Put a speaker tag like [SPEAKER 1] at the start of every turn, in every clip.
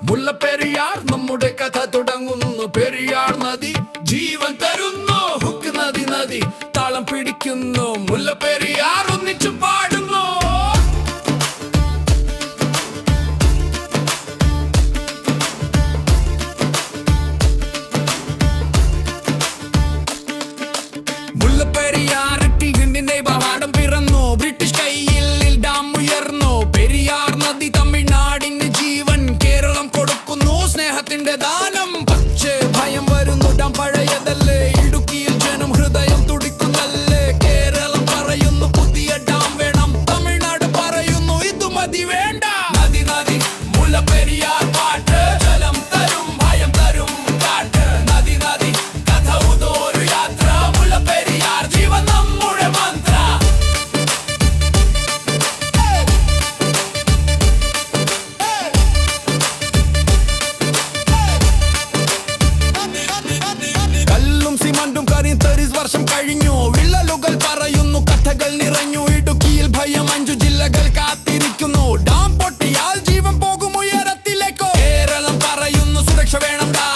[SPEAKER 1] മുല്ലപ്പെരിയാർ നമ്മുടെ കഥ തുടങ്ങുന്നു. പെരിയാർ നദി ജീവൻ തരുന്നു. ഹുക്ക് നദി നദി താളം പിടിക്കുന്നു. മുല്ലപ്പെരിയാർ ഒന്നിച്ചു പാടുന്നു. മുല്ലപ്പെരിയാർ പാടം പിറന്നു. ബ്രിട്ടീഷ് കയ്യിൽ ഡാം ഉയർന്നു. പെരിയാർ നദി തമിഴ്നാടിന് ജീവൻ കേരളം കൊടുക്കുന്നു. സ്നേഹത്തിന്റെ ദാനം. പക്ഷേ ഭയം വരുന്നു. ഡാം പഴയതല്ലേ. ഇടുക്കിയിൽ ജനം ഹൃദയം തുടിക്കുന്നല്ലേ. കേരളം പറയുന്നു പുതിയ ഡാം വേണം. തമിഴ്നാട് പറയുന്നു ഇത് മതി വേണ്ട. നദി നദി മുല്ലപ്പെരിയാർ പാട്ട് ജലം തരും ഭയം തരും കാട്ട്. നദി നദി കഥ ഉദോരു യാത്ര. മുല്ലപ്പെരിയാർ ജീവൻ നമ്മുടെ മന്ത്ര. കല്ലും സിമന്റും കരിയും 30 വർഷം കഴിഞ്ഞു. വിള്ളലുകൾ പറയുന്നു കഥകൾ നിറഞ്ഞു. ഇടുക്കിയിൽ ഭയം 5 ജില്ലകൾ കാത്തിരിക്കുന്നു. ഡാം പൊട്ടിയാൽ ജീവൻ പോകും ഉയരത്തിലേക്കോ. കേരളം പറയുന്നു സുരക്ഷ വേണം ഡാ.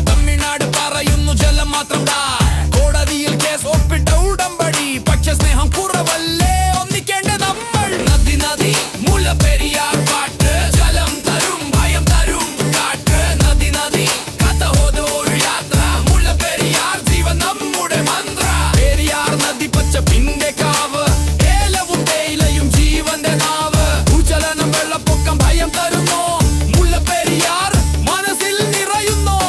[SPEAKER 1] തമിഴ്നാട് പറയുന്നു ജലം മാത്രം ഡാ. കോടതിയിൽ കേസ് ഒപ്പിട്ട ഉടമ്പടി. പക്ഷെ സ്നേഹം കുറവല്ലേ ഒന്നിക്കേണ്ട നമ്മൾ. നദി നദി മുല്ലപ്പെരിയാർ പാട്ട് ജലം തരും ഭയം തരും കാട്ട്. നദി നദി കഥ ഓതോരു യാത്ര. മുല്ലപ്പെരിയാർ ജീവൻ നമ്മുടെ മന്ത്ര. പെരിയാർ നദി പച്ചപ്പിന്റെ കാവ്. ഏലവും തേയിലയും ജീവന്റെ നാവ്. ഭൂചലനം വെള്ളപ്പൊക്കം ഭയം തരുന്നു. മുല്ലപ്പെരിയാർ മനസ്സിൽ നിറയുന്നു.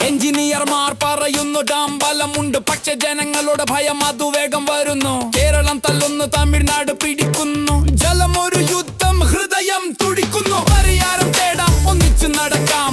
[SPEAKER 1] എഞ്ചിനീയർമാർ പറയുന്നു ഡാം ബലമുണ്ട്. പക്ഷെ ജനങ്ങളുടെ ഭയം അതുവേഗം വരുന്നു. കേരളം തള്ളുന്നു തമിഴ്നാട് പിടിക്കുന്നു. ജലം ഒരു യുദ്ധം ഹൃദയം തുടിക്കുന്നു. പരിഹാരം തേടാം ഒന്നിച്ചു നടക്കാം.